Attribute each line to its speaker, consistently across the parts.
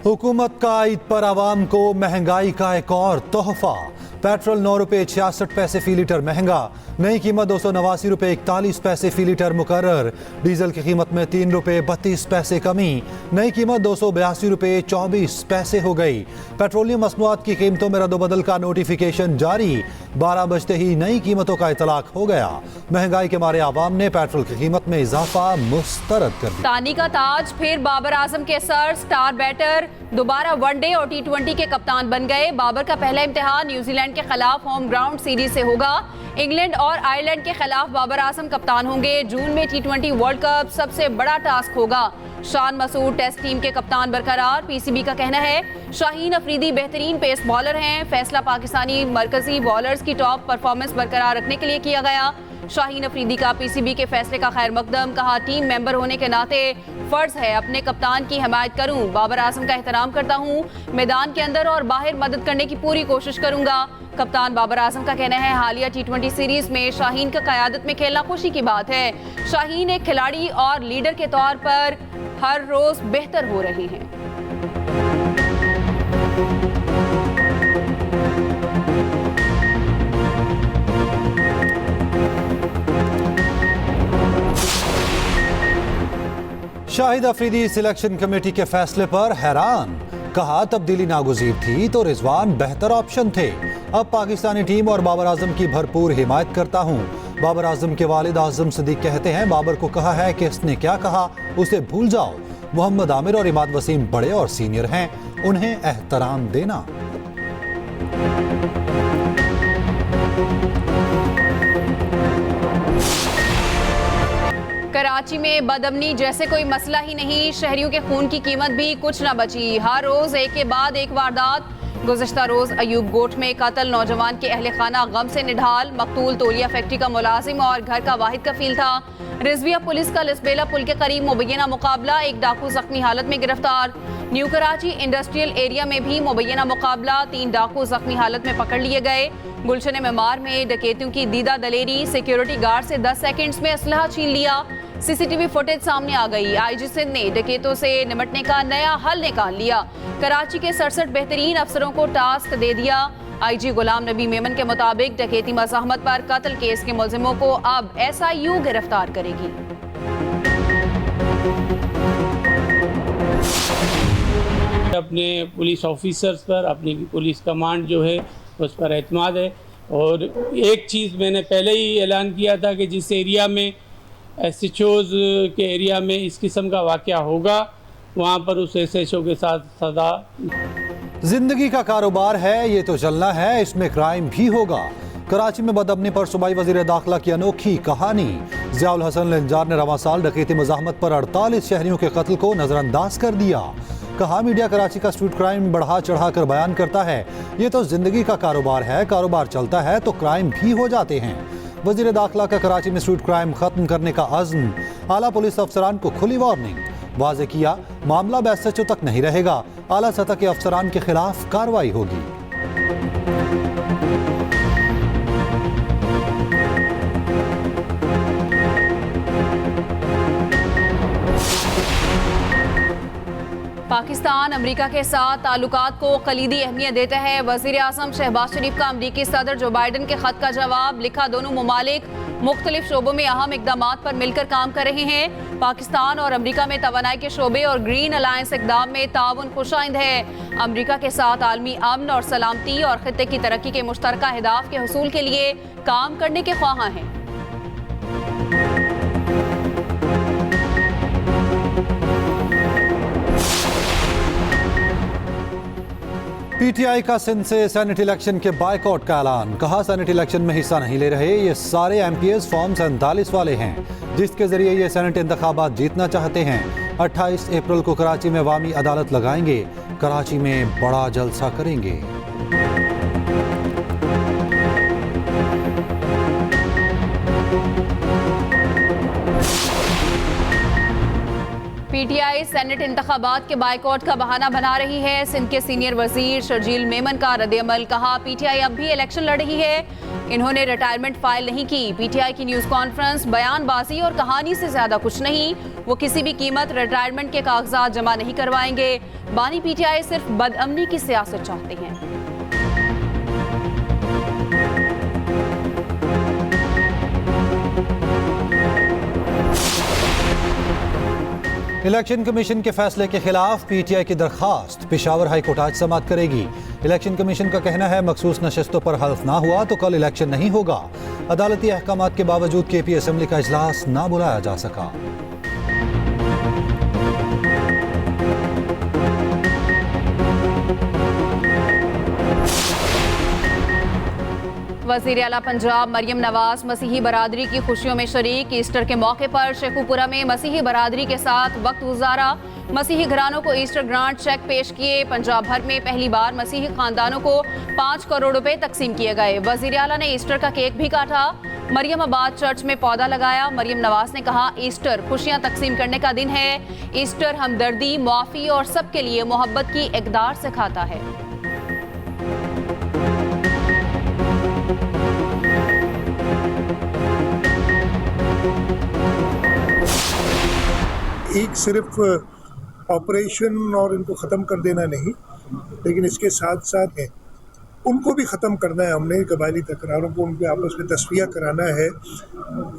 Speaker 1: हुकूमत का ईद पर आवाम को महंगाई का एक और तोहफा। पेट्रोल 9 रुपये 66 पैसे फी लीटर महंगा। नई कीमत 289 रुपये 41 पैसे फी लीटर मुकर्रर। डीजल की कीमत में 3 रुपये 32 पैसे कमी। नई कीमत 282 रुपये 24 पैसे हो गई। पेट्रोलियम मसनूआत की कीमतों में रद्दोबदल का नोटिफिकेशन जारी। 12 बजते ही नई कीमतों का इतलाक हो गया। महंगाई के मारे आवाम ने पेट्रोल की कीमत में इजाफा मुस्तरद कर दिया।
Speaker 2: तानी का ताज फिर बाबर आजम के सर। स्टार बैटर दोबारा वनडे और T20 के कप्तान बन गए। बाबर का पहला इम्तिहान न्यूजीलैंड के खिलाफ होम ग्राउंड सीरीज से होगा। इंग्लैंड और आयरलैंड के खिलाफ बाबर आजम कप्तान होंगे। जून में T20 वर्ल्ड कप सबसे बड़ा टास्क होगा। शान मसूद टेस्ट टीम के कप्तान बरकरार। पीसीबी का कहना है शाहीन अफरीदी बेहतरीन पेस बॉलर हैं। फैसला पाकिस्तानी मरकजी बॉलर्स की टॉप परफॉर्मेंस बरकरार रखने के लिए किया गया। शाहीन अफरीदी का पीसीबी के फैसले का खैर मकदम। कहा टीम मेंबर होने के नाते फर्ज है अपने कप्तान की हिमायत करूं। बाबर आजम का एहतराम करता हूं। मैदान के अंदर और बाहर मदद करने की पूरी कोशिश करूंगा। कप्तान बाबर आजम का कहना है हालिया T20 सीरीज में शाहीन का क़यादत में खेलना खुशी की बात है। शाहीन एक खिलाड़ी और लीडर के तौर पर हर रोज बेहतर हो रहे हैं।
Speaker 1: शाहिद अफरीदी सिलेक्शन कमेटी के फैसले पर हैरान। कहा तब्दीली नागुज़ीर थी तो रिजवान बेहतर ऑप्शन थे। अब पाकिस्तानी टीम और बाबर आजम की भरपूर हिमायत करता हूं। बाबर आजम के वालिद आजम सदीक कहते हैं बाबर को कहा है कि इसने क्या कहा उसे भूल जाओ। मोहम्मद आमिर और इमाद वसीम बड़े और सीनियर हैं, उन्हें एहतराम देना।
Speaker 2: कराची में बदअमनी जैसे कोई मसला ही नहीं। शहरियों के खून की कीमत भी कुछ न बची। हर रोज एक के बाद एक वारदात। गुज़श्ता रोज अयूब गोट में कत्ल। नौजवान के अहले खाना गम से निढाल। मकतूल तोलिया फैक्ट्री का मुलाजिम और घर का वाहिद कफील था। रिजविया पुलिस का लिसबेला पुल के करीब मुबैना मुकाबला। एक डाकू जख्मी हालत में गिरफ्तार। न्यू कराची इंडस्ट्रियल एरिया में भी मुबैना मुकाबला। 3 डाकू जख्मी हालत में पकड़ लिए गए। गुलशन मेमार में डकैतियों की दीदा दलेरी। सिक्योरिटी गार्ड से 10 सेकंड्स में असलहा छीन लिया। सीसीटीवी फुटेज सामने आ गई। आईजी सिंध ने डकैतों से निपटने का नया हल निकाल लिया। कराची के 67 बेहतरीन अफसरों को टास्क दे दिया। आईजी गुलाम नबी मेमन के मुताबिक डकैती मज़ाहमत पर कत्ल केस के मुलजिमों को अब SIU गिरफ्तार करेगी।
Speaker 3: अपने पुलिस ऑफिसर्स पर अपनी पुलिस कमांड जो है उस पर एतमाद है। और एक चीज़ मैंने पहले ही ऐलान किया था कि जिस एरिया में SHOs के एरिया में इस किस्म का वाक़या होगा वहाँ पर उस SHO के साथ सदा।
Speaker 1: जिंदगी का कारोबार है, ये तो चलना है, इसमें क्राइम भी होगा। कराची में बदअमनी पर सूबाई वज़ीर दाखिला की अनोखी कहानी। ज़ियाउल हसन लंजार ने रवां साल डकैती मज़ाहमत पर 48 शहरियों के कत्ल को नज़रअंदाज कर दिया। कहा मीडिया कराची का स्ट्रीट क्राइम बढ़ा चढ़ा कर बयान करता है। ये तो जिंदगी का कारोबार है, कारोबार चलता है तो क्राइम भी हो जाते हैं। वज़ीर दाखिला का कराची में स्ट्रीट क्राइम खत्म करने का अज़्म। आला पुलिस अफसरान को खुली वार्निंग। वाज़े किया मामला SHO तक नहीं रहेगा, आला सतह के अफसरान के खिलाफ कार्रवाई होगी।
Speaker 2: पाकिस्तान अमेरिका के साथ ताल्लुकात को कलीदी अहमियत देता है। वज़ीर आज़म शहबाज शरीफ का अमेरिकी सदर जो बाइडन के खत का जवाब। लिखा दोनों ममालिक मुख्तलिफ शोबों में अहम इकदामात पर मिलकर काम कर रहे हैं। पाकिस्तान और अमेरिका में तवानाई के शोबे और ग्रीन अलायंस इकदाम में ताउन खुशाइंद है। अमेरिका के साथ आलमी अमन और सलामती और खित्ते की तरक्की के मुश्तरका अहदाफ के हसूल के लिए काम करने के ख्वाहां हैं।
Speaker 1: PTI का सिंध से सेनेट इलेक्शन के बायकॉट का ऐलान। कहा सेनेट इलेक्शन में हिस्सा नहीं ले रहे। ये सारे MPs फॉर्म 47 वाले हैं जिसके जरिए ये सेनेट इंतखाबात जीतना चाहते हैं। 28 अप्रैल को कराची में अवामी अदालत लगाएंगे। कराची में बड़ा जलसा करेंगे।
Speaker 2: पीटीआई सेनेट इंतखाबात के बाइकआउट का बहाना बना रही है। सिंध के सीनियर वजीर शर्जील मेमन का रद्द-ए-अमल, कहा पीटीआई अब भी इलेक्शन लड़ रही है, इन्होंने रिटायरमेंट फाइल नहीं की। पीटीआई की न्यूज कॉन्फ्रेंस, बयानबाजी और कहानी से ज्यादा कुछ नहीं, वो किसी भी कीमत रिटायरमेंट के कागजात जमा नहीं करवाएंगे। बानी पीटीआई सिर्फ बदअमनी की सियासत चाहते हैं।
Speaker 1: इलेक्शन कमीशन के फैसले के खिलाफ पीटीआई की दरखास्त पेशावर हाई कोर्ट आज समाअत करेगी। इलेक्शन कमीशन का कहना है मखसूस नशस्तों पर हल्फ ना हुआ तो कल इलेक्शन नहीं होगा। अदालती अहकामात के बावजूद केपी असेंबली का इजलास ना बुलाया जा सका।
Speaker 2: वज़ीर आला पंजाब मरियम नवाज मसीही बरादरी की खुशियों में शरीक। ईस्टर के मौके पर शेखुपुरा में मसीही बरादरी के साथ वक्त गुजारा। मसीही घरानों को ईस्टर ग्रांट चेक पेश किए। पंजाब भर में पहली बार मसीही खानदानों को 5 करोड़ रुपए तकसीम किए गए। वज़ीर आला ने ईस्टर का केक भी काटा। मरियम आबाद चर्च में पौधा लगाया। मरियम नवाज ने कहा ईस्टर खुशियां तकसीम करने का दिन है। ईस्टर हमदर्दी, मुआफ़ी और सबके लिए मोहब्बत की इक़दार सिखाता है।
Speaker 4: एक सिर्फ ऑपरेशन और इनको ख़त्म कर देना नहीं, लेकिन इसके साथ साथ है उनको भी ख़त्म करना है। हमने कबायली तकरारों को उनके आपस में तस्फिया कराना है।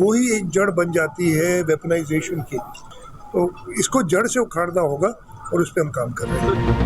Speaker 4: वही एक जड़ बन जाती है वेपनाइजेशन की, तो इसको जड़ से उखाड़ना होगा और उस पर हम काम कर रहे हैं।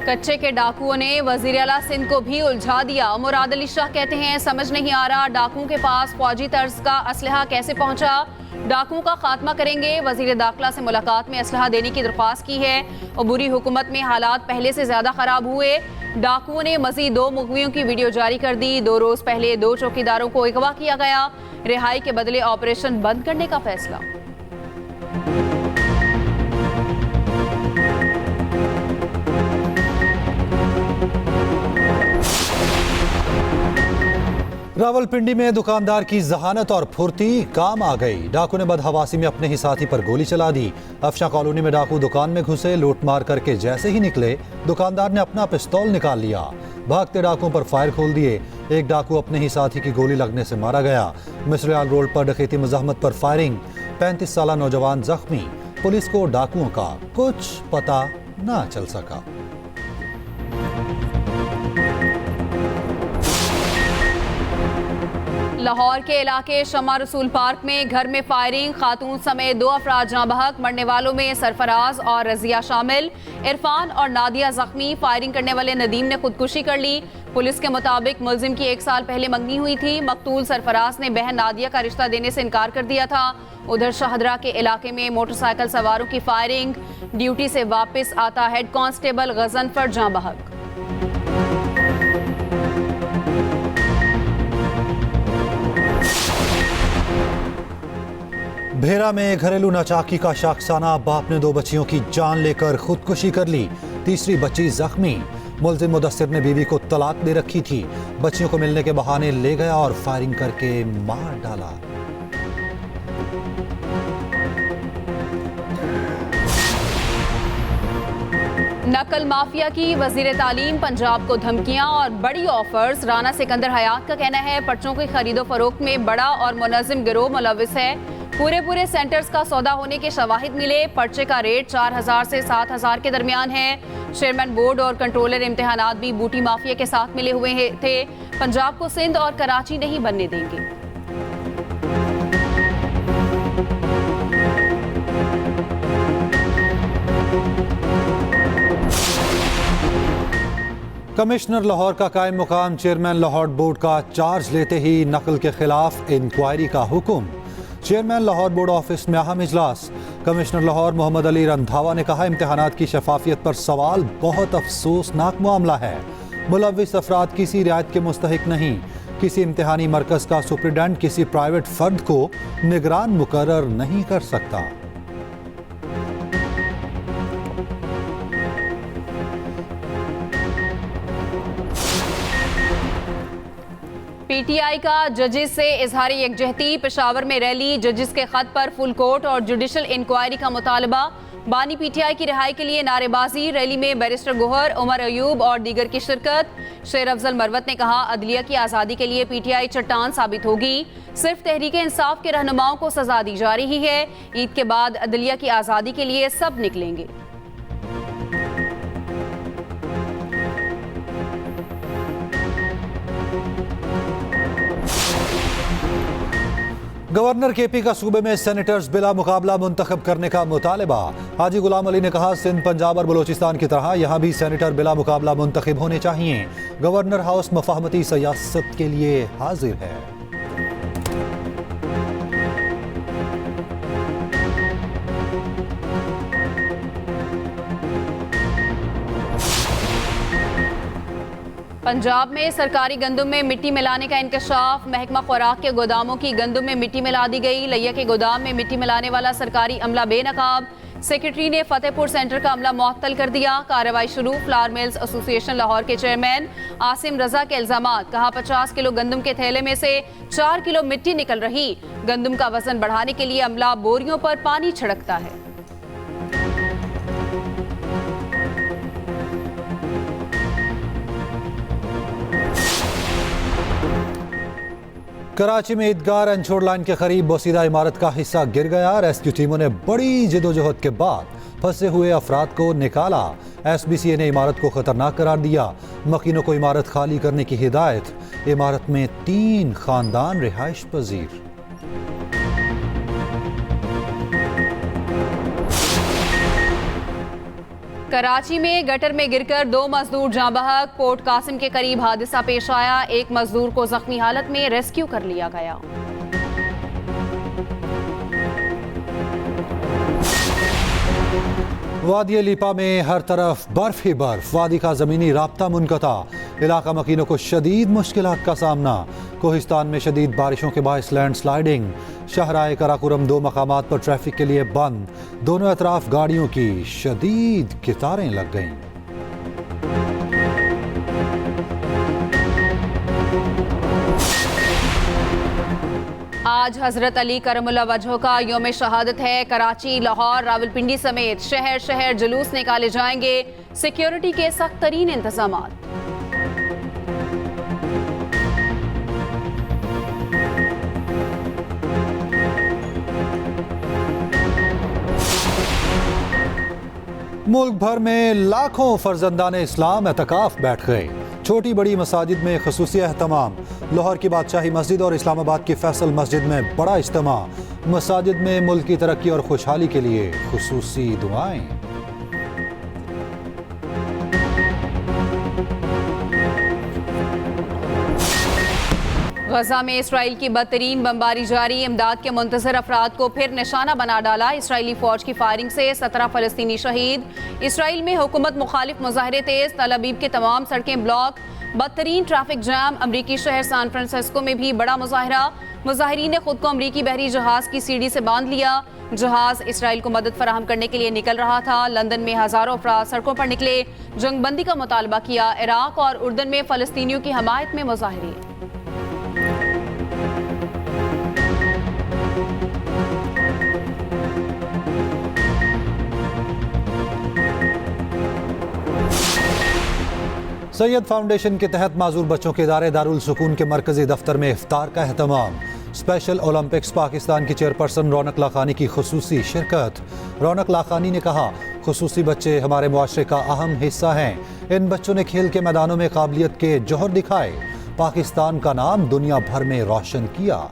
Speaker 2: कच्चे के डाकुओं ने वज़ीर आला सिंध को भी उलझा दिया। मुराद अली शाह कहते हैं समझ नहीं आ रहा डाकुओं के पास फौजी तर्ज का असलहा कैसे पहुंचा। डाकुओं का खात्मा करेंगे। वज़ीर दाखिला से मुलाकात में असलहा देने की दरख्वास्त की है। अबूरी हुकूमत में हालात पहले से ज्यादा खराब हुए। डाकुओं ने मजीद 2 मुगवियों की वीडियो जारी कर दी। 2 रोज पहले 2 चौकीदारों को अगवा किया गया। रिहाई के बदले ऑपरेशन बंद करने का फैसला।
Speaker 1: रावलपिंडी में दुकानदार की जहानत और फुर्ती काम आ गई। डाकू ने बदहवासी में अपने ही साथी पर गोली चला दी। अफशा कॉलोनी में डाकू दुकान में घुसे, लूट मार करके जैसे ही निकले दुकानदार ने अपना पिस्तौल निकाल लिया। भागते डाकुओं पर फायर खोल दिए। एक डाकू अपने ही साथी की गोली लगने से मारा गया। मिसरियाल रोड पर डकैती मज़ाहमत पर फायरिंग, 35 साला नौजवान जख्मी। पुलिस को डाकुओं का कुछ पता ना चल सका।
Speaker 2: लाहौर के इलाके शमा रसूल पार्क में घर में फायरिंग, खातून समेत 2 अफराद जाँ बहक। मरने वालों में सरफराज और रजिया शामिल। इरफान और नादिया जख्मी। फायरिंग करने वाले नदीम ने खुदकुशी कर ली। पुलिस के मुताबिक मुलजिम की 1 साल पहले मंगनी हुई थी। मकतूल सरफराज ने बहन नादिया का रिश्ता देने से इनकार कर दिया था। उधर शाहदरा के इलाके में मोटरसाइकिल सवारों की फायरिंग। ड्यूटी से वापस आता हेड कांस्टेबल गजनफर जाँ बहक।
Speaker 1: भेरा में घरेलू नाचाकी का शाखसाना, बाप ने 2 बच्चियों की जान लेकर खुदकुशी कर ली। तीसरी बच्ची जख्मी। मुलजिम मुदस्सिर ने बीवी को तलाक दे रखी थी। बच्चियों को मिलने के बहाने ले गया और फायरिंग करके मार डाला।
Speaker 2: नकल माफिया की वजीर तालीम पंजाब को धमकियां और बड़ी ऑफर्स। राना सिकंदर हयात का कहना है पर्चों की खरीदो फरोख्त में बड़ा और मुनज़्ज़िम गिरोह मुलविस है। पूरे सेंटर्स का सौदा होने के शवाहिद मिले। पर्चे का रेट 4000 से 7000 के दरमियान है। चेयरमैन बोर्ड और कंट्रोलर इम्तिहानात भी बूटी माफिया के साथ मिले हुए थे। पंजाब को सिंध और कराची नहीं बनने देंगे।
Speaker 1: कमिश्नर लाहौर का कायम मुकाम चेयरमैन लाहौर बोर्ड का चार्ज लेते ही नकल के खिलाफ इंक्वायरी का हुक्म। चेयरमैन लाहौर बोर्ड ऑफिस में अहम इजलास। कमिश्नर लाहौर मोहम्मद अली रंधावा ने कहा इम्तिहानात की शफाफियत पर सवाल बहुत अफसोसनाक मामला है। मुलविस अफराद किसी रियायत के मुस्तहिक नहीं। किसी इम्तिहानी मरकज का सुप्रीडेंट किसी प्राइवेट फर्द को निगरान मुकर्रर नहीं कर सकता।
Speaker 2: पीटीआई का जजेस से इजहार यकजहती, पेशावर में रैली, जजेस के खत पर फुल कोर्ट और जुडिशल इंक्वायरी का मुतालबा। बानी पीटीआई की रिहाई के लिए नारेबाजी, रैली में बैरिस्टर गोहर, उमर अयूब और दीगर की शिरकत। शेर अफजल मरवत ने कहा, अदलिया की आज़ादी के लिए पीटीआई चट्टान साबित होगी। सिर्फ तहरीक इंसाफ के रहनुमाओं को सजा दी जा रही है। ईद के बाद अदलिया की आज़ादी के लिए सब निकलेंगे।
Speaker 1: गवर्नर केपी का सूबे में सेनेटर्स बिला मुकाबला मुंतखब करने का मुतालबा। हाजी गुलाम अली ने कहा, सिंध, पंजाब और बलोचिस्तान की तरह यहाँ भी सेनेटर बिला मुकाबला मुंतखब होने चाहिए। गवर्नर हाउस मफाहमती सियासत के लिए हाजिर है।
Speaker 2: पंजाब में सरकारी गंदम में मिट्टी मिलाने का इंकशाफ, महकमा खुराक के गोदामों की गंदम में मिट्टी मिला दी गई। लिया के गोदाम में मिट्टी मिलाने वाला सरकारी अमला बेनकाब। सेक्रेटरी ने फतेहपुर सेंटर का अमला मुअत्तल कर दिया। कार्रवाई शुरू। फ्लावर मिल्स एसोसिएशन लाहौर के चेयरमैन आसिम रजा के इल्जामात। कहा, 50 किलो गंदम के थैले में से 4 किलो मिट्टी निकल रही। गंदम का वजन बढ़ाने के लिए अमला बोरियों पर पानी छिड़कता है।
Speaker 1: कराची में ईदगाह रनछोड़ लाइन के करीब बोसीदा इमारत का हिस्सा गिर गया। रेस्क्यू टीमों ने बड़ी जदोजहद के बाद फंसे हुए अफराद को निकाला। SBCA ने इमारत को खतरनाक करार दिया। मकीनों को इमारत खाली करने की हिदायत। इमारत में 3 खानदान रिहाइश पजीर।
Speaker 2: कराची में गटर में गिरकर 2 मजदूर जाँ बहक। पोर्ट कासिम के करीब हादसा पेश आया। एक मजदूर को जख्मी हालत में रेस्क्यू कर लिया गया।
Speaker 1: वादी लीपा में हर तरफ बर्फ ही बर्फ। वादी का जमीनी राब्ता मुनक़ता। इलाका मकीनों को शदीद मुश्किलात का सामना। कोहिस्तान में शदीद बारिशों के बायस लैंड स्लाइडिंग। शहराए कराकोरम 2 मकामात पर ट्रैफिक के लिए बंद। दोनों अतराफ गाड़ियों की शदीद कतारें लग गईं।
Speaker 2: आज हजरत अली करमुल्लाह वजह का यौम शहादत है। कराची, लाहौर, रावलपिंडी समेत शहर शहर जुलूस निकाले जाएंगे। सिक्योरिटी के सख्त तरीन इंतजामात।
Speaker 1: मुल्क भर में लाखों फर्जंदान इस्लाम एतकाफ बैठ गए। छोटी बड़ी मसाजिद में खसूसी एहतमाम। लाहौर की बादशाही मस्जिद और इस्लामाबाद की फैसल मस्जिद में बड़ा इज्तिमा। मसाजिद में मुल्क की तरक्की और खुशहाली के लिए खुसूसी दुआएं।
Speaker 2: गजा में इसराइल की बदतरीन बमबारी जारी। इमदाद के मुंतजर अफराद को फिर निशाना बना डाला। इसराइली फौज की फायरिंग से 17 फलस्तीनी शहीद। इसराइल में हुकूमत मुखालिफ मुजाहरे तेज। तल अबीब के तमाम सड़कें ब्लॉक। बदतरीन traffic jam. अमरीकी शहर सैन फ्रांसिस्को में भी बड़ा मुजाहरा। मुजाहिरीन ने खुद को अमरीकी बहरी जहाज की सीढ़ी से बांध लिया। जहाज इसराइल को मदद फराहम करने के लिए निकल रहा था। लंदन में हजारों अफराद सड़कों पर निकले, जंगबंदी का मुतालबा किया। इराक और उर्दन में फलस्तीनियों की हमायत में मुजाहरे।
Speaker 1: सैयद फाउंडेशन के तहत माजूर बच्चों के इदारे दारुल सुकून के मरकजी दफ्तर में इफ्तार का एहतमाम। स्पेशल ओलंपिक्स पाकिस्तान की चेयरपर्सन रौनक लाखानी की खुसूसी शिरकत। रौनक लाखानी ने कहा, खुसूसी बच्चे हमारे मुआशरे का अहम हिस्सा हैं। इन बच्चों ने खेल के मैदानों में काबिलियत के जौहर दिखाए, पाकिस्तान का नाम दुनिया भर में रोशन किया।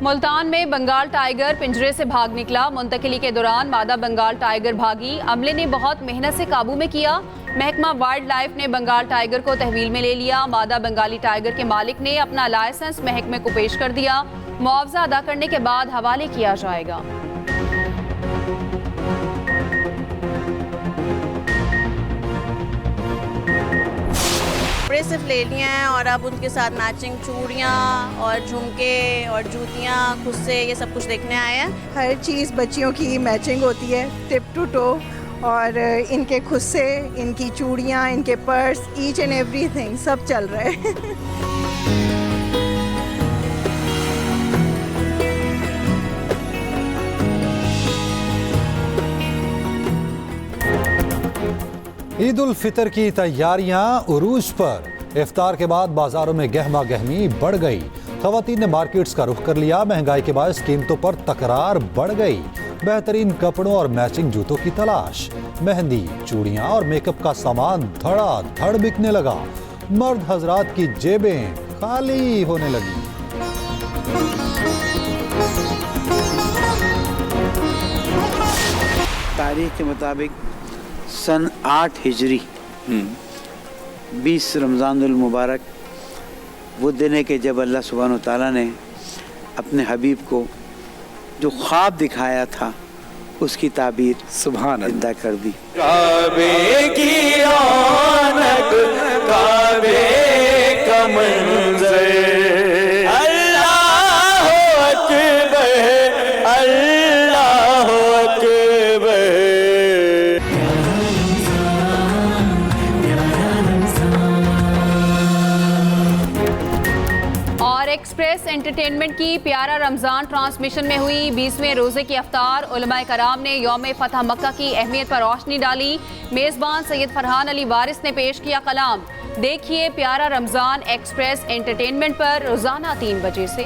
Speaker 2: मुल्तान में बंगाल टाइगर पिंजरे से भाग निकला। मुंतकिली के दौरान मादा बंगाल टाइगर भागी। अमले ने बहुत मेहनत से काबू में किया। महकमा वाइल्ड लाइफ ने बंगाल टाइगर को तहवील में ले लिया। मादा बंगाली टाइगर के मालिक ने अपना लाइसेंस महकमे को पेश कर दिया। मुआवजा अदा करने के बाद हवाले किया जाएगा।
Speaker 5: कपड़े सिर्फ ले लिए हैं और अब उनके साथ मैचिंग चूड़ियाँ और झुमके और जूतियाँ खुद से ये सब कुछ देखने आए हैं।
Speaker 6: हर चीज़ बच्चियों की मैचिंग होती है टिप टू टो, और इनके खुद से इनकी चूड़ियाँ, इनके पर्स, ईच एंड एवरीथिंग सब चल रहा है।
Speaker 1: ईद उल फितर की तैयारियां उरूज पर। इफ्तार के बाद बाजारों में गहमा गहमी बढ़ गई। खवातीन ने मार्केट्स का रुख कर लिया। महंगाई के बायस कीमतों पर तकरार बढ़ गई। बेहतरीन कपड़ों और मैचिंग जूतों की तलाश। मेहंदी, चूड़ियां और मेकअप का सामान धड़ाधड़ बिकने लगा। मर्द हजरात की जेबें खाली होने लगी।
Speaker 7: तारीख के मुताबिक सन 8 हिजरी 20 रमज़ानुल मुबारक वो दिन है कि जब अल्लाह सुब्हानो तआला ने अपने हबीब को जो ख्वाब दिखाया था उसकी ताबीर सुभान अल्लाह कर दी। काबे की रौनक, काबे का मंज़र, अल्लाह अकबर, अल्लाह अकबर।
Speaker 2: और एक्सप्रेस एंटरटेनमेंट की प्यारा रमज़ान ट्रांसमिशन में हुई 20वें रोज़े की अफ्तार। उलमाए कराम ने यौम फतह मक्का की अहमियत पर रोशनी डाली। मेज़बान सैयद फरहान अली वारिस ने पेश किया कलाम। देखिए प्यारा रमज़ान एक्सप्रेस एंटरटेनमेंट पर रोज़ाना 3 बजे से।